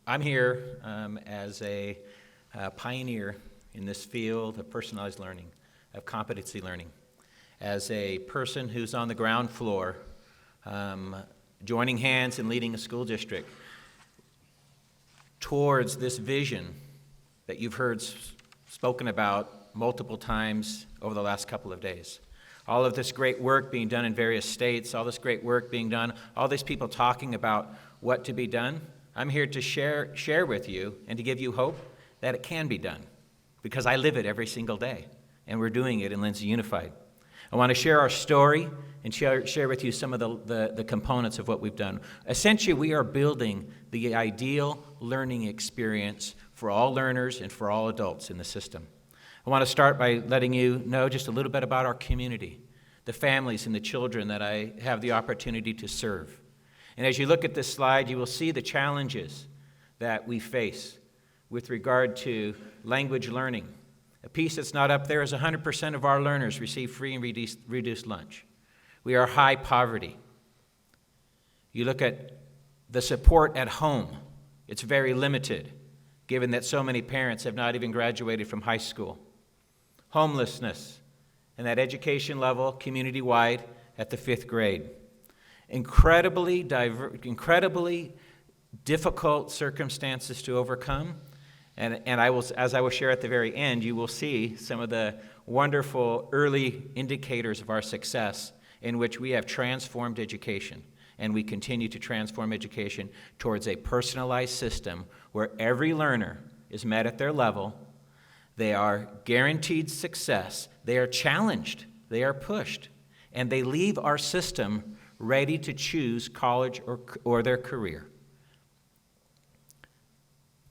I'm here as a pioneer in this field of personalized learning, of competency learning, as a person who's on the ground floor, joining hands and leading a school district towards this vision that you've heard spoken about multiple times over the last couple of days. All of this great work being done in various states, all this great work being done, all these people talking about what to be done. I'm here to share with you and to give you hope that it can be done, because I live it every single day, and we're doing it in Lindsay Unified. I want to share our story and share with you some of the components of what we've done. Essentially, we are building the ideal learning experience for all learners and for all adults in the system. I want to start by letting you know just a little bit about our community, the families and the children that I have the opportunity to serve. And as you look at this slide, you will see the challenges that we face with regard to language learning. A piece that's not up there is 100% of our learners receive free and reduced lunch. We are high poverty. You look at the support at home, it's very limited, given that so many parents have not even graduated from high school. Homelessness, and that education level, community-wide, at the 5th grade. Incredibly difficult circumstances to overcome. And as I will share at the very end, you will see some of the wonderful early indicators of our success in which we have transformed education. And we continue to transform education towards a personalized system where every learner is met at their level. They are guaranteed success. They are challenged. They are pushed. And they leave our system ready to choose college or their career.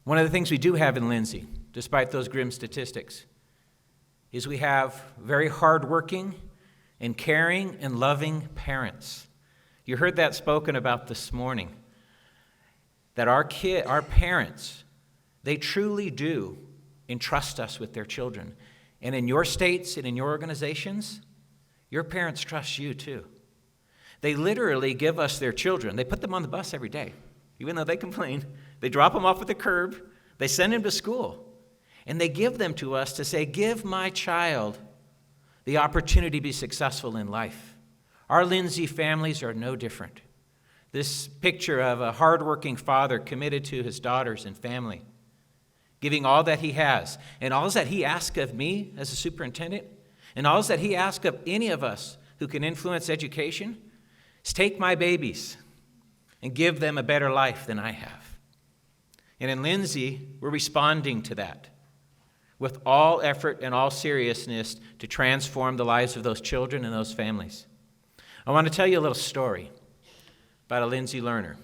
One of the things we do have in Lindsay, despite those grim statistics, is we have very hardworking and caring and loving parents. You heard that spoken about this morning, that our parents, they truly do entrust us with their children. And in your states and in your organizations, your parents trust you too. They literally give us their children. They put them on the bus every day, even though they complain. They drop them off at the curb. They send them to school. And they give them to us to say, give my child the opportunity to be successful in life. Our Lindsay families are no different. This picture of a hardworking father committed to his daughters and family, giving all that he has, and all that he asks of me as a superintendent, and all that he asks of any of us who can influence education, is take my babies and give them a better life than I have. And in Lindsay, we're responding to that with all effort and all seriousness to transform the lives of those children and those families. I want to tell you a little story about a Lindsay learner.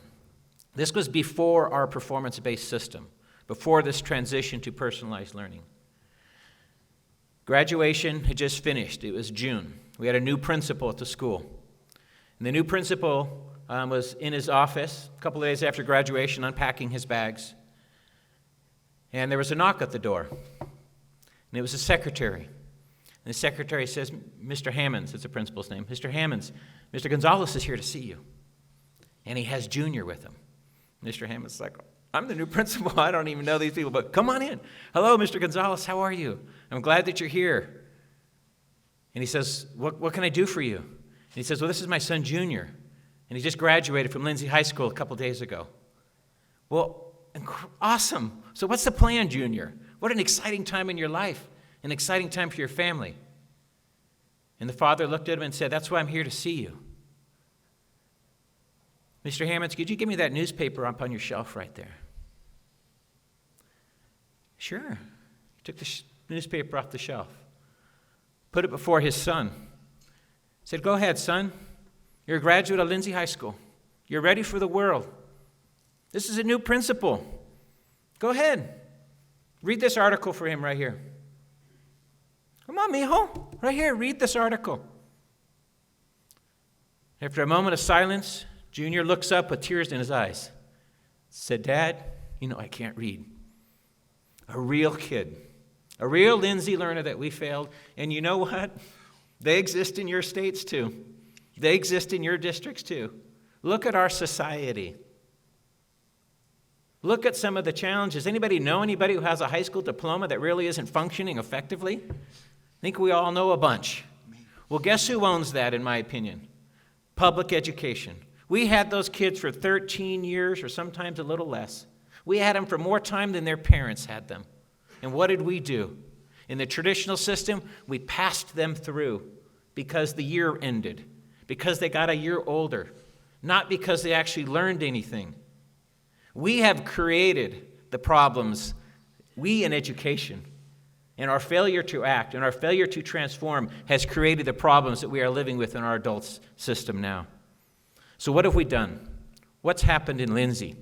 This was before our performance-based system, before this transition to personalized learning. Graduation had just finished. It was June. We had a new principal at the school. And the new principal was in his office a couple of days after graduation, unpacking his bags. And there was a knock at the door. And it was the secretary. And the secretary says, Mr. Hammonds, it's the principal's name, Mr. Hammonds, Mr. Gonzalez is here to see you. And he has Junior with him. Mr. Hammonds is like, I'm the new principal. I don't even know these people, but come on in. Hello, Mr. Gonzalez, how are you? I'm glad that you're here. And he says, what can I do for you? And he says, well, this is my son, Junior. And he just graduated from Lindsay High School a couple days ago. Well, awesome. So what's the plan, Junior? What an exciting time in your life, an exciting time for your family. And the father looked at him and said, that's why I'm here to see you. Mr. Hammonds, could you give me that newspaper up on your shelf right there? Sure. He took the newspaper off the shelf, put it before his son. Said, go ahead, son. You're a graduate of Lindsay High School. You're ready for the world. This is a new principal. Go ahead. Read this article for him right here. Come on, mijo. Right here, read this article. After a moment of silence, Junior looks up with tears in his eyes. Said, Dad, you know I can't read. A real kid. A real Lindsay learner that we failed. And you know what? They exist in your states too. They exist in your districts too. Look at our society. Look at some of the challenges. Anybody know anybody who has a high school diploma that really isn't functioning effectively? I think we all know a bunch. Well, guess who owns that, in my opinion? Public education. We had those kids for 13 years or sometimes a little less. We had them for more time than their parents had them. And what did we do? In the traditional system, we passed them through because the year ended, because they got a year older, not because they actually learned anything. We have created the problems, we in education, and our failure to act and our failure to transform has created the problems that we are living with in our adult system now. So what have we done? What's happened in Lindsay?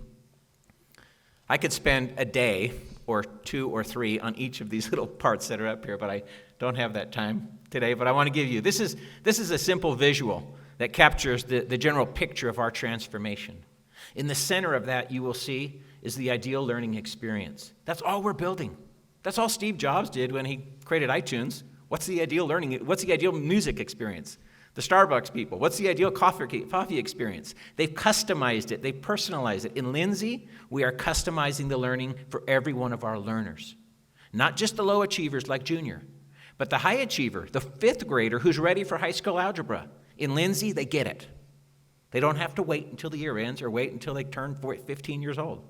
I could spend a day or 2 or 3 on each of these little parts that are up here, but I don't have that time today. But I want to give you, this is a simple visual that captures the general picture of our transformation. In the center of that, you will see, is the ideal learning experience. That's all we're building. That's all Steve Jobs did when he created iTunes. What's the ideal music experience? The Starbucks people, what's the ideal coffee experience? They've customized it. They've personalized it. In Lindsay, we are customizing the learning for every one of our learners. Not just the low achievers like Junior, but the high achiever, the 5th grader who's ready for high school algebra. In Lindsay, they get it. They don't have to wait until the year ends or wait until they turn 15 years old.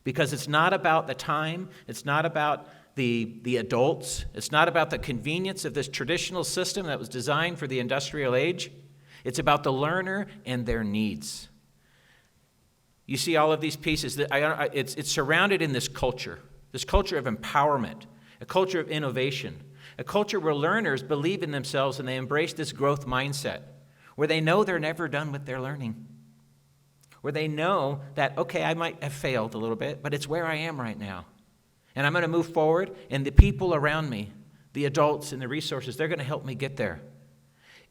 Because it's not about the time, it's not about the adults, it's not about the convenience of this traditional system that was designed for the industrial age. It's about the learner and their needs. You see all of these pieces, it's surrounded in this culture of empowerment, a culture of innovation, a culture where learners believe in themselves and they embrace this growth mindset, where they know they're never done with their learning, where they know that, okay, I might have failed a little bit, but it's where I am right now. And I'm going to move forward, and the people around me, the adults and the resources, they're going to help me get there.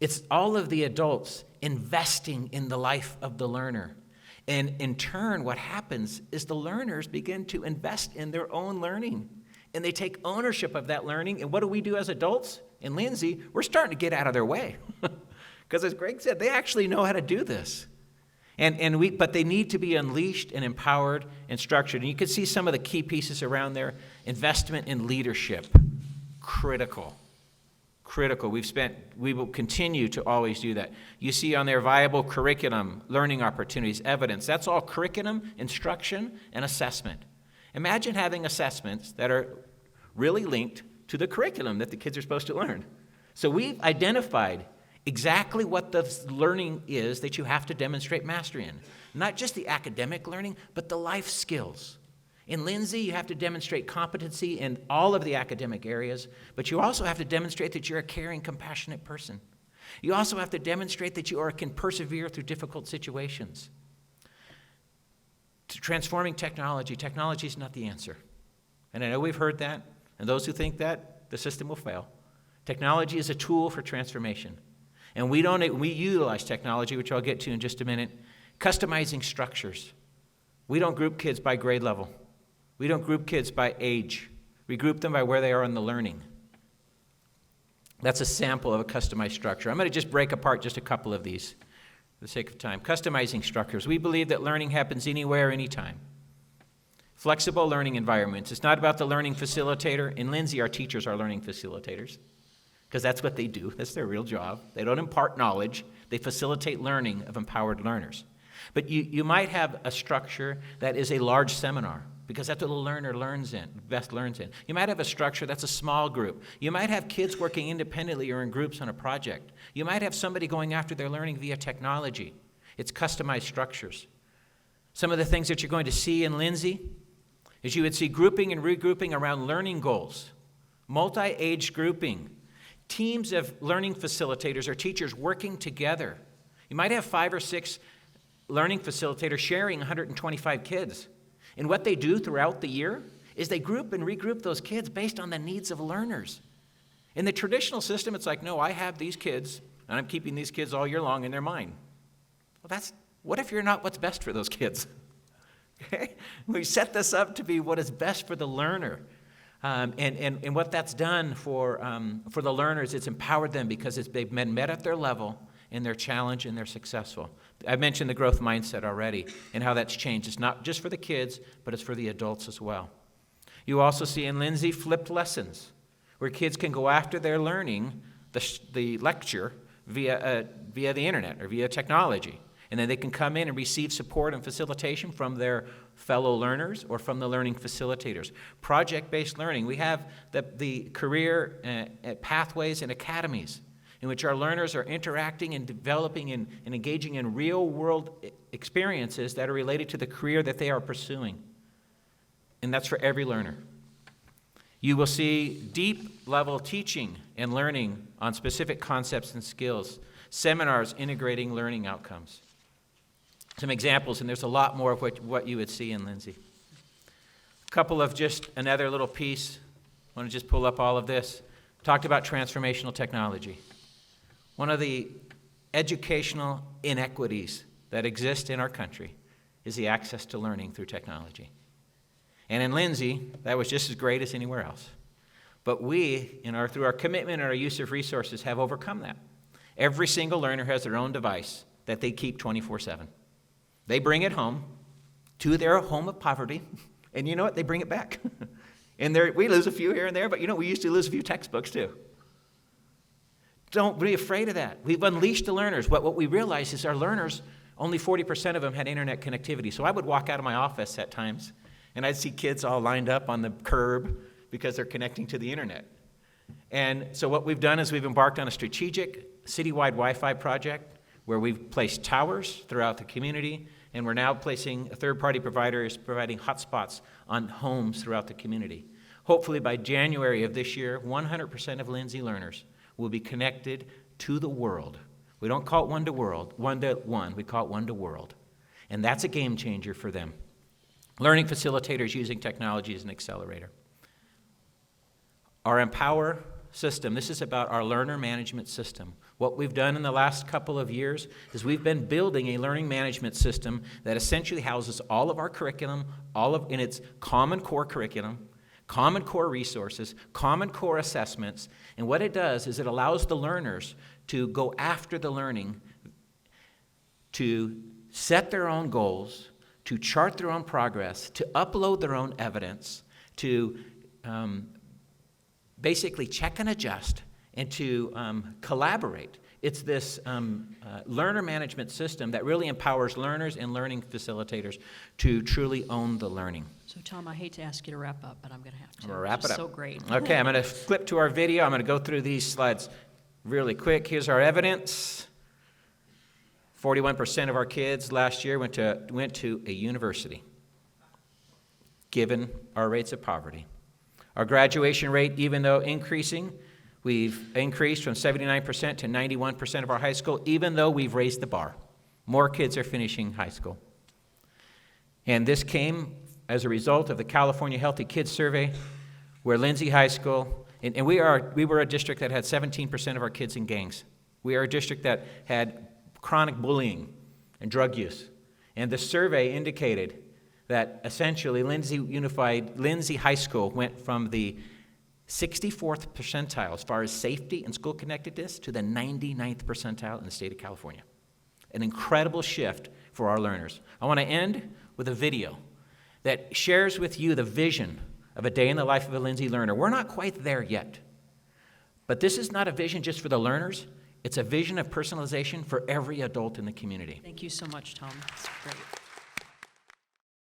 It's all of the adults investing in the life of the learner. And in turn, what happens is the learners begin to invest in their own learning. And they take ownership of that learning. And what do we do as adults? In Lindsay, we're starting to get out of their way. Because as Greg said, they actually know how to do this. But they need to be unleashed and empowered and structured. And you can see some of the key pieces around there. Investment in leadership, critical. We will continue to always do that. You see on there viable curriculum, learning opportunities, evidence. That's all curriculum, instruction, and assessment. Imagine having assessments that are really linked to the curriculum that the kids are supposed to learn. So we've identified exactly what the learning is that you have to demonstrate mastery in. Not just the academic learning, but the life skills. In Lindsay, you have to demonstrate competency in all of the academic areas, but you also have to demonstrate that you're a caring, compassionate person. You also have to demonstrate that you can persevere through difficult situations. Transforming technology is not the answer. And I know we've heard that, and those who think that, the system will fail. Technology is a tool for transformation. And we utilize technology, which I'll get to in just a minute, customizing structures. We don't group kids by grade level. We don't group kids by age. We group them by where they are in the learning. That's a sample of a customized structure. I'm going to just break apart just a couple of these for the sake of time. Customizing structures. We believe that learning happens anywhere, anytime. Flexible learning environments. It's not about the learning facilitator. In Lindsay, our teachers are learning facilitators because that's what they do. That's their real job. They don't impart knowledge. They facilitate learning of empowered learners. But you might have a structure that is a large seminar because that's what the learner best learns in. You might have a structure that's a small group. You might have kids working independently or in groups on a project. You might have somebody going after their learning via technology. It's customized structures. Some of the things that you're going to see in Lindsay is you would see grouping and regrouping around learning goals, multi-age grouping, teams of learning facilitators or teachers working together. You might have 5 or 6 learning facilitators sharing 125 kids. And what they do throughout the year is they group and regroup those kids based on the needs of learners. In the traditional system, it's like, no, I have these kids, and I'm keeping these kids all year long, and they're mine. Well, what if you're not what's best for those kids? Okay? We set this up to be what is best for the learner. And what that's done for the learners, it's empowered them because they've been met at their level, and they're challenged and they're successful. I mentioned the growth mindset already and how that's changed. It's not just for the kids, but it's for the adults as well. You also see in Lindsay flipped lessons, where kids can go after their learning the lecture via the internet or via technology. And then they can come in and receive support and facilitation from their fellow learners or from the learning facilitators. Project-based learning. We have the career pathways and academies in which our learners are interacting and developing and engaging in real-world experiences that are related to the career that they are pursuing. And that's for every learner. You will see deep-level teaching and learning on specific concepts and skills, seminars integrating learning outcomes. Some examples, and there's a lot more of what you would see in Lindsay. A couple of just another little piece. I want to just pull up all of this. Talked about transformational technology. One of the educational inequities that exist in our country is the access to learning through technology. And in Lindsay, that was just as great as anywhere else. But we, through our commitment and our use of resources, have overcome that. Every single learner has their own device that they keep 24/7. They bring it home to their home of poverty, and you know what? They bring it back. And we lose a few here and there, but we used to lose a few textbooks too. Don't be afraid of that. We've unleashed the learners. What we realize is our learners, only 40% of them had internet connectivity. So I would walk out of my office at times, and I'd see kids all lined up on the curb because they're connecting to the internet. And so what we've done is we've embarked on a strategic citywide Wi-Fi project where we've placed towers throughout the community, and we're now placing a third-party provider is providing hotspots on homes throughout the community. Hopefully by January of this year, 100% of Lindsay learners will be connected to the world. We don't call it one-to-one, we call it one-to-world. And that's a game changer for them. Learning facilitators using technology as an accelerator. Our Empower system, this is about our learner management system. What we've done in the last couple of years is we've been building a learning management system that essentially houses all of our curriculum, in its common core curriculum, common core resources, common core assessments, and what it does is it allows the learners to go after the learning, to set their own goals, to chart their own progress, to upload their own evidence, to basically check and adjust, and to collaborate. It's this learner management system that really empowers learners and learning facilitators to truly own the learning. So, Tom, I hate to ask you to wrap up, but I'm going to have to. I'm going to wrap it up. So great. Okay, I'm going to flip to our video. I'm going to go through these slides really quick. Here's our evidence. 41% of our kids last year went to a university, given our rates of poverty. Our graduation rate, even though increasing, we've increased from 79% to 91% of our high school, even though we've raised the bar. More kids are finishing high school. And this came as a result of the California Healthy Kids Survey, where Lindsay High School, and we were a district that had 17% of our kids in gangs. We are a district that had chronic bullying and drug use. And the survey indicated that essentially Lindsay High School went from the 64th percentile as far as safety and school connectedness to the 99th percentile in the state of California. An incredible shift for our learners. I want to end with a video that shares with you the vision of a day in the life of a Lindsay learner. We're not quite there yet, but this is not a vision just for the learners. It's a vision of personalization for every adult in the community. Thank you so much, Tom. That's great.